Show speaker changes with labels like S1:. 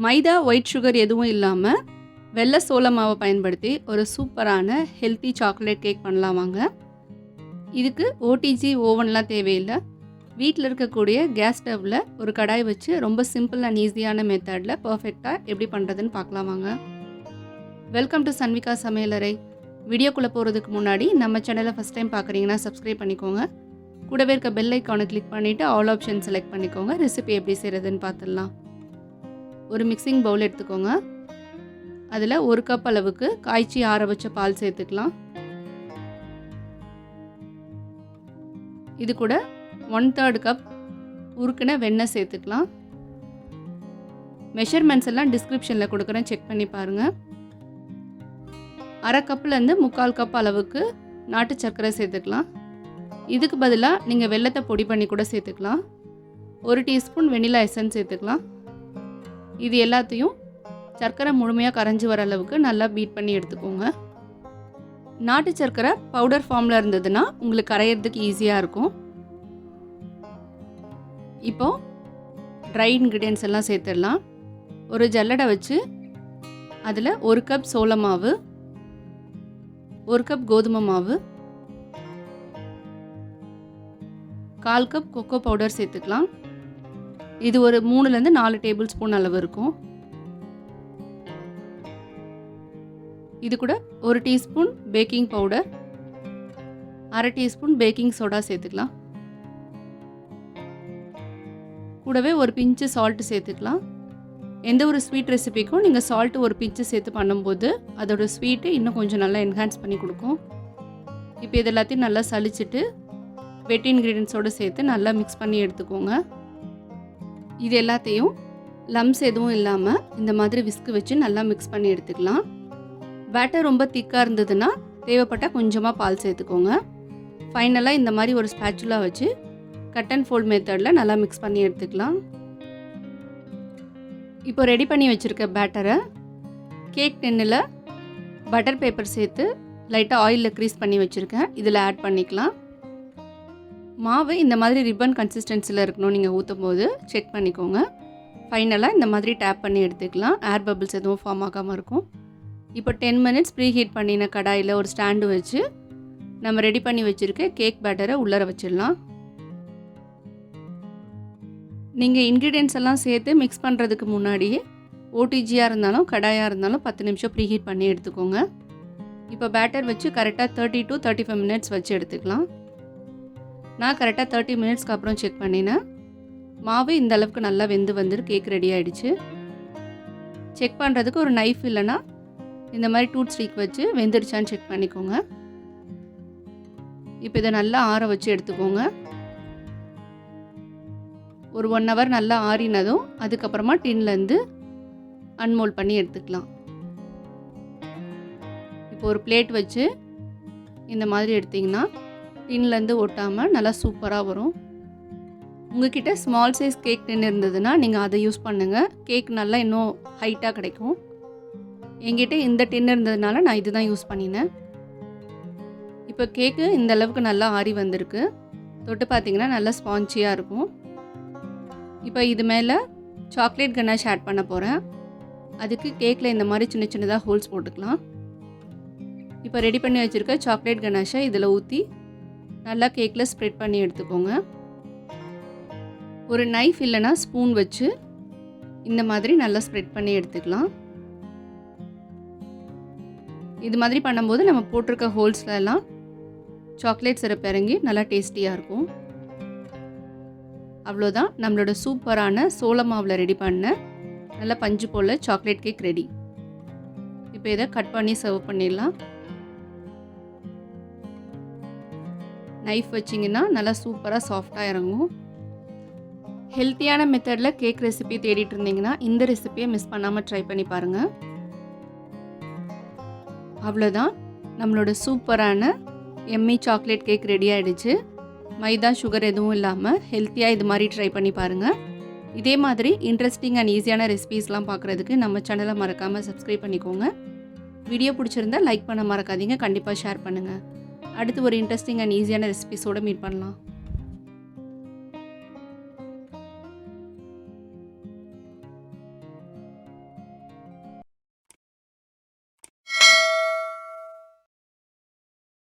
S1: மைதா, white sugar எதுவும் இல்லாமல் வெள்ளை சோள மாவை பயன்படுத்தி ஒரு சூப்பரான ஹெல்த்தி சாக்லேட் கேக் பண்ணலாம் வாங்க. இதுக்கு ஓடிஜி ஓவன்லாம் தேவையில்லை. வீட்டில் இருக்கக்கூடிய கேஸ் ஸ்டவ்வில் ஒரு கடாய் வச்சு ரொம்ப சிம்பிள் அண்ட் ஈஸியான மெத்தடில் பர்ஃபெக்டாக எப்படி பண்ணுறதுன்னு பார்க்கலாம் வாங்க. வெல்கம் டு சன்விகா சமையலறை. வீடியோக்குள்ளே போகிறதுக்கு முன்னாடி நம்ம சேனலை ஃபஸ்ட் டைம் பார்க்குறீங்கன்னா சப்ஸ்கிரைப் பண்ணிக்கோங்க. கூடவே இருக்க பெல் ஐக்கானை கிளிக் பண்ணிவிட்டு ஆல் ஆப்ஷன் செலக்ட் பண்ணிக்கோங்க. ரெசிபி எப்படி செய்கிறதுன்னு பார்த்துடலாம். ஒரு மிக்சிங் பவுல் எடுத்துக்கோங்க. அதில் 1 கப் அளவுக்கு காய்ச்சி ஆற வச்ச பால் சேர்த்துக்கலாம். இது கூட 1/3 கப் உருக்கின வெண்ணெய் சேர்த்துக்கலாம். மெஷர்மெண்ட்ஸ் எல்லாம் டிஸ்கிரிப்ஷனில் கொடுக்குறேன், செக் பண்ணி பாருங்கள். அரை கப்லேருந்து 3/4 கப் அளவுக்கு நாட்டு சர்க்கரை சேர்த்துக்கலாம். இதுக்கு பதிலாக நீங்கள் வெல்லத்தை பொடி பண்ணி கூட சேர்த்துக்கலாம். 1 டீஸ்பூன் வெனிலா எசன்ஸ் சேர்த்துக்கலாம். இது எல்லாத்தையும் சர்க்கரை முழுமையாக கரைஞ்சி வர அளவுக்கு நல்லா பீட் பண்ணி எடுத்துக்கோங்க. நாட்டு சர்க்கரை பவுடர் ஃபார்மில் இருந்ததுன்னா உங்களுக்கு கரையிறதுக்கு ஈஸியாக இருக்கும். இப்போது ட்ரை இன்க்ரீடியன்ட்ஸ் எல்லாம் சேர்த்துடலாம். ஒரு ஜல்லடை வச்சு அதில் 1 கப் சோள மாவு, 1 கப் கோதுமை மாவு, 1/4 கப் கொக்கோ பவுடர் சேர்த்துக்கலாம். இது ஒரு 3லேருந்து 4 டேபிள் ஸ்பூன் அளவு இருக்கும். இது கூட 1 டீஸ்பூன் பேக்கிங் பவுடர், அரை டீஸ்பூன் பேக்கிங் சோடா சேர்த்துக்கலாம். கூடவே ஒரு பிஞ்சு சால்ட்டு சேர்த்துக்கலாம். எந்த ஒரு ஸ்வீட் ரெசிபிக்கும் நீங்கள் சால்ட்டு ஒரு பிஞ்சு சேர்த்து பண்ணும்போது அதோட ஸ்வீட்டு இன்னும் கொஞ்சம் நல்லா என்ஹான்ஸ் பண்ணி கொடுக்கும். இப்போ இது எல்லாத்தையும் நல்லா சலிச்சிட்டு வெட் இன்க்ரீடியன்ஸோடு சேர்த்து நல்லா மிக்ஸ் பண்ணி எடுத்துக்கோங்க. இது எல்லாத்தையும் லம்ஸ் எதுவும் இல்லாமல் இந்த மாதிரி விஸ்கு வச்சு நல்லா மிக்ஸ் பண்ணி எடுத்துக்கலாம். பேட்டர் ரொம்ப திக்காக இருந்ததுன்னா தேவைப்பட்டால் கொஞ்சமாக பால் சேர்த்துக்கோங்க. ஃபைனலாக இந்த மாதிரி ஒரு ஸ்பேச்சுலா வச்சு கட் அண்ட் ஃபோல்ட் மெத்தடில் நல்லா மிக்ஸ் பண்ணி எடுத்துக்கலாம். இப்போ ரெடி பண்ணி வச்சுருக்க பேட்டரை கேக் டின்னில் பட்டர் பேப்பர் சேர்த்து லைட்டாக ஆயிலில் க்ரீஸ் பண்ணி வச்சுருக்கேன், இதில் ஆட் பண்ணிக்கலாம். மாவு இந்த மாதிரி ரிப்பன் கன்சிஸ்டன்சியில் இருக்கணும். நீங்கள் ஊற்றும் போது செக் பண்ணிக்கோங்க. ஃபைனலாக இந்த மாதிரி டேப் பண்ணி எடுத்துக்கலாம். ஏர் பபிள்ஸ் எதுவும் ஃபார்ம் ஆகாமல் இருக்கும். இப்போ 10 மினிட்ஸ் ப்ரீ ஹீட் பண்ணின கடாயில் ஒரு ஸ்டாண்டு வச்சு நம்ம ரெடி பண்ணி வச்சுருக்க கேக் பேட்டரை உள்ளர வச்சிடலாம். நீங்கள் இன்க்ரீடியன்ட்ஸ் எல்லாம் சேர்த்து மிக்ஸ் பண்ணுறதுக்கு முன்னாடியே ஓடிஜியாக இருந்தாலும் கடாயாக இருந்தாலும் 10 நிமிஷம் ப்ரீ ஹீட் பண்ணி எடுத்துக்கோங்க. இப்போ பேட்டர் வச்சு கரெக்டாக 30 to 35 மினிட்ஸ் வச்சு எடுத்துக்கலாம். நான் கரெக்டாக 30 மினிட்ஸ்க்கு அப்புறம் செக் பண்ணினேன். மாவு இந்த அளவுக்கு நல்லா வெந்து வந்துட்டு கேக் ரெடி ஆகிடுச்சு. செக் பண்ணுறதுக்கு ஒரு நைஃப் இல்லைன்னா இந்த மாதிரி டூத் ஸ்டிக் வச்சு வெந்துடுச்சான்னு செக் பண்ணிக்கோங்க. இப்போ இதை நல்லா ஆற வச்சு எடுத்துக்கோங்க. ஒரு 1 hour நல்லா ஆறினதும் அதுக்கப்புறமா டின்லேருந்து அன்மோல்ட் பண்ணி எடுத்துக்கலாம். இப்போ ஒரு பிளேட் வச்சு இந்த மாதிரி எடுத்திங்கன்னா டின்லேருந்து ஒட்டாமல் நல்லா சூப்பராக வரும். உங்கள்கிட்ட ஸ்மால் சைஸ் கேக் டின் இருந்ததுன்னா நீங்கள் அதை யூஸ் பண்ணுங்கள். கேக் நல்லா இன்னும் ஹைட்டாக கிடைக்கும். என்கிட்ட இந்த டின் இருந்ததுனால நான் இது தான் யூஸ் பண்ணினேன். இப்போ கேக்கு இந்த அளவுக்கு நல்லா ஆறி வந்திருக்கு. தொட்டு பார்த்திங்கன்னா நல்லா ஸ்பான்ச்சியாக இருக்கும். இப்போ இது மேலே சாக்லேட் கனாஷ் ஆட் பண்ண போகிறேன். அதுக்கு கேக்கில் இந்த மாதிரி சின்ன சின்னதாக ஹோல்ஸ் போட்டுக்கலாம். இப்போ ரெடி பண்ணி வச்சுருக்க சாக்லேட் கனாஷை இதில் ஊற்றி நல்லா கேக்கில் ஸ்ப்ரெட் பண்ணி எடுத்துக்கோங்க. ஒரு நைஃப் இல்லைனா ஸ்பூன் வச்சு இந்த மாதிரி நல்லா ஸ்ப்ரெட் பண்ணி எடுத்துக்கலாம். இது மாதிரி பண்ணும்போது நம்ம போட்டிருக்க ஹோல்ஸ்லாம் சாக்லேட் சிரப் இறங்கி நல்லா டேஸ்டியாக இருக்கும். அவ்வளோதான், நம்மளோட சூப்பரான சோள மாவில் ரெடி பண்ண நல்லா பஞ்சு போல் சாக்லேட் கேக் ரெடி. இப்போ இதை கட் பண்ணி சர்வ் பண்ணிடலாம். நைஃப் வச்சிங்கன்னா நல்லா சூப்பராக சாஃப்டாக இறங்கும். ஹெல்த்தியான மெத்தடில் கேக் ரெசிபி தேடிட்டு இருந்தீங்கன்னா இந்த ரெசிபியை மிஸ் பண்ணாமல் ட்ரை பண்ணி பாருங்கள். அவ்வளோதான், நம்மளோட சூப்பரான எம்மி சாக்லேட் கேக் ரெடி ஆகிடுச்சு. மைதா சுகர் எதுவும் இல்லாமல் ஹெல்த்தியாக இது மாதிரி ட்ரை பண்ணி பாருங்கள். இதே மாதிரி இன்ட்ரெஸ்டிங் அண்ட் ஈஸியான ரெசிபீஸ்லாம் பார்க்குறதுக்கு நம்ம சேனலை மறக்காமல் சப்ஸ்கிரைப் பண்ணிக்கோங்க. வீடியோ பிடிச்சிருந்தா லைக் பண்ண மறக்காதீங்க. கண்டிப்பாக ஷேர் பண்ணுங்கள். அடுத்து ஒரு இன்ட்ரெஸ்டிங் அண்ட் ஈஸியான ரெசிபீஸோடு மீட் பண்ணலாம்.